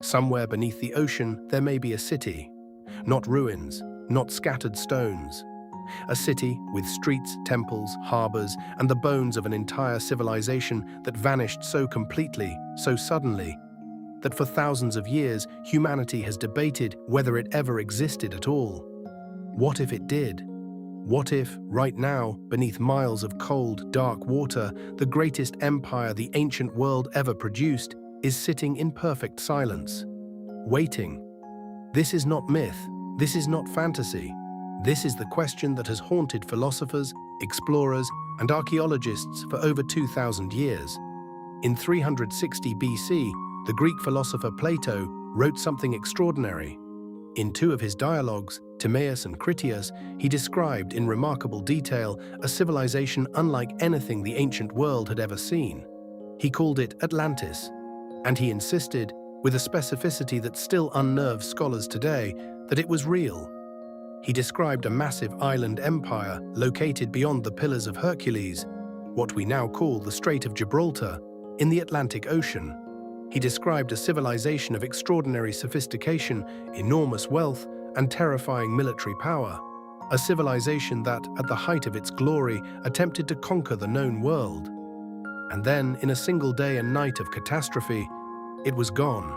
Somewhere beneath the ocean, there may be a city. Not ruins, not scattered stones. A city with streets, temples, harbors, and the bones of an entire civilization that vanished so completely, so suddenly, that for thousands of years, humanity has debated whether it ever existed at all. What if it did? What if, right now, beneath miles of cold, dark water, the greatest empire the ancient world ever produced is sitting in perfect silence, waiting? This is not myth, this is not fantasy. This is the question that has haunted philosophers, explorers, and archaeologists for over 2,000 years. In 360 BC, the Greek philosopher Plato wrote something extraordinary. In two of his dialogues, Timaeus and Critias, he described in remarkable detail a civilization unlike anything the ancient world had ever seen. He called it Atlantis, and he insisted, with a specificity that still unnerves scholars today, that it was real. He described a massive island empire located beyond the Pillars of Hercules, what we now call the Strait of Gibraltar, in the Atlantic Ocean. He described a civilization of extraordinary sophistication, enormous wealth, and terrifying military power. A civilization that, at the height of its glory, attempted to conquer the known world. And then, in a single day and night of catastrophe, it was gone.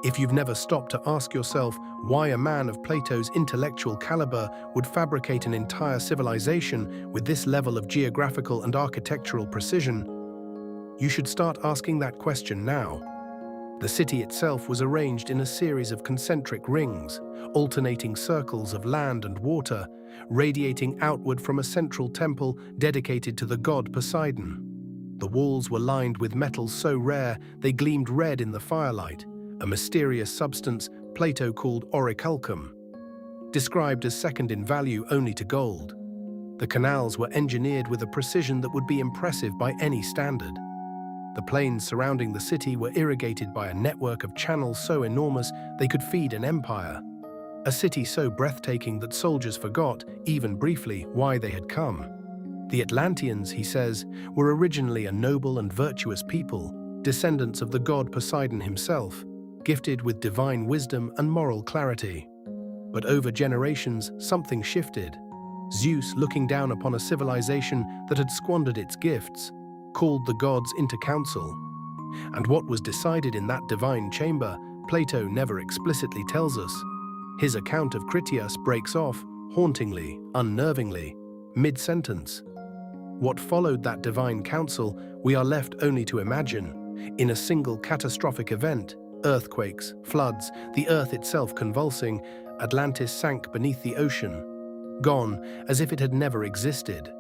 If you've never stopped to ask yourself why a man of Plato's intellectual caliber would fabricate an entire civilization with this level of geographical and architectural precision, you should start asking that question now. The city itself was arranged in a series of concentric rings, alternating circles of land and water, radiating outward from a central temple dedicated to the god Poseidon. The walls were lined with metals so rare they gleamed red in the firelight, a mysterious substance Plato called orichalcum, described as second in value only to gold. The canals were engineered with a precision that would be impressive by any standard. The plains surrounding the city were irrigated by a network of channels so enormous they could feed an empire. A city so breathtaking that soldiers forgot, even briefly, why they had come. The Atlanteans, he says, were originally a noble and virtuous people, descendants of the god Poseidon himself, gifted with divine wisdom and moral clarity. But over generations, something shifted. Zeus, looking down upon a civilization that had squandered its gifts, called the gods into council. And what was decided in that divine chamber, Plato never explicitly tells us. His account of Critias breaks off, hauntingly, unnervingly, mid-sentence. What followed that divine council, we are left only to imagine. In a single catastrophic event, earthquakes, floods, the earth itself convulsing, Atlantis sank beneath the ocean, gone as if it had never existed.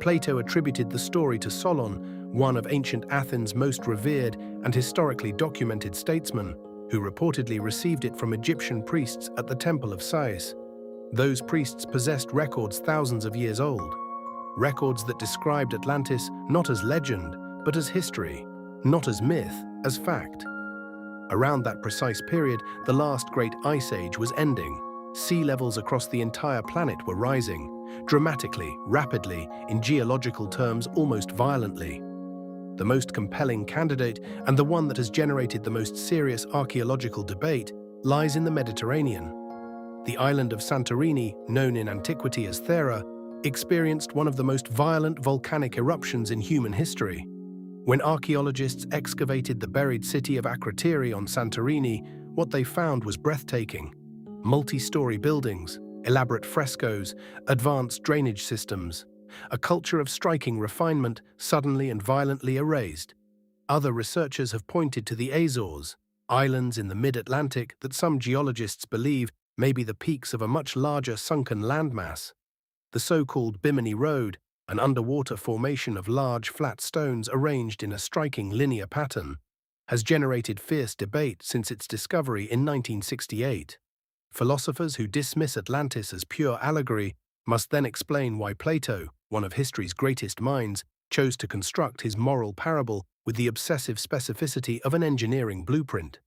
Plato attributed the story to Solon, one of ancient Athens' most revered and historically documented statesmen, who reportedly received it from Egyptian priests at the Temple of Sais. Those priests possessed records thousands of years old, records that described Atlantis not as legend, but as history, not as myth, as fact. Around that precise period, the last great ice age was ending. Sea levels across the entire planet were rising, dramatically, rapidly, in geological terms almost violently. The most compelling candidate, and the one that has generated the most serious archaeological debate, lies in the Mediterranean. The island of Santorini, known in antiquity as Thera, experienced one of the most violent volcanic eruptions in human history. When archaeologists excavated the buried city of Akrotiri on Santorini, what they found was breathtaking. Multi-story buildings, elaborate frescoes, advanced drainage systems, a culture of striking refinement suddenly and violently erased. Other researchers have pointed to the Azores, islands in the mid-Atlantic that some geologists believe may be the peaks of a much larger sunken landmass. The so-called Bimini Road, an underwater formation of large flat stones arranged in a striking linear pattern, has generated fierce debate since its discovery in 1968. Philosophers who dismiss Atlantis as pure allegory must then explain why Plato, one of history's greatest minds, chose to construct his moral parable with the obsessive specificity of an engineering blueprint.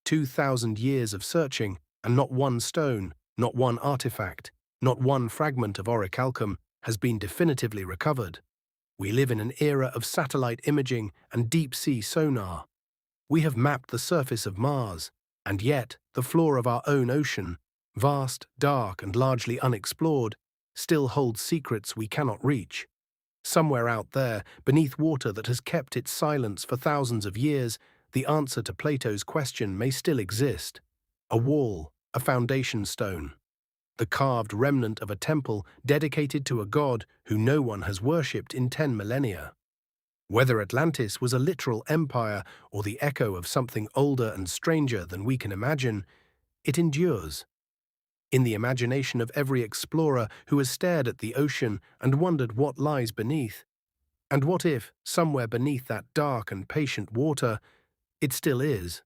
2,000 years of searching, and not one stone, not one artifact, not one fragment of orichalcum has been definitively recovered. We live in an era of satellite imaging and deep-sea sonar. We have mapped the surface of Mars, And yet, the floor of our own ocean, vast, dark, and largely unexplored, still holds secrets we cannot reach. Somewhere out there, beneath water that has kept its silence for thousands of years, the answer to Plato's question may still exist. A wall, a foundation stone, the carved remnant of a temple dedicated to a god who no one has worshipped in 10 millennia. Whether Atlantis was a literal empire or the echo of something older and stranger than we can imagine, it endures. In the imagination of every explorer who has stared at the ocean and wondered what lies beneath. And what if, somewhere beneath that dark and patient water, it still is?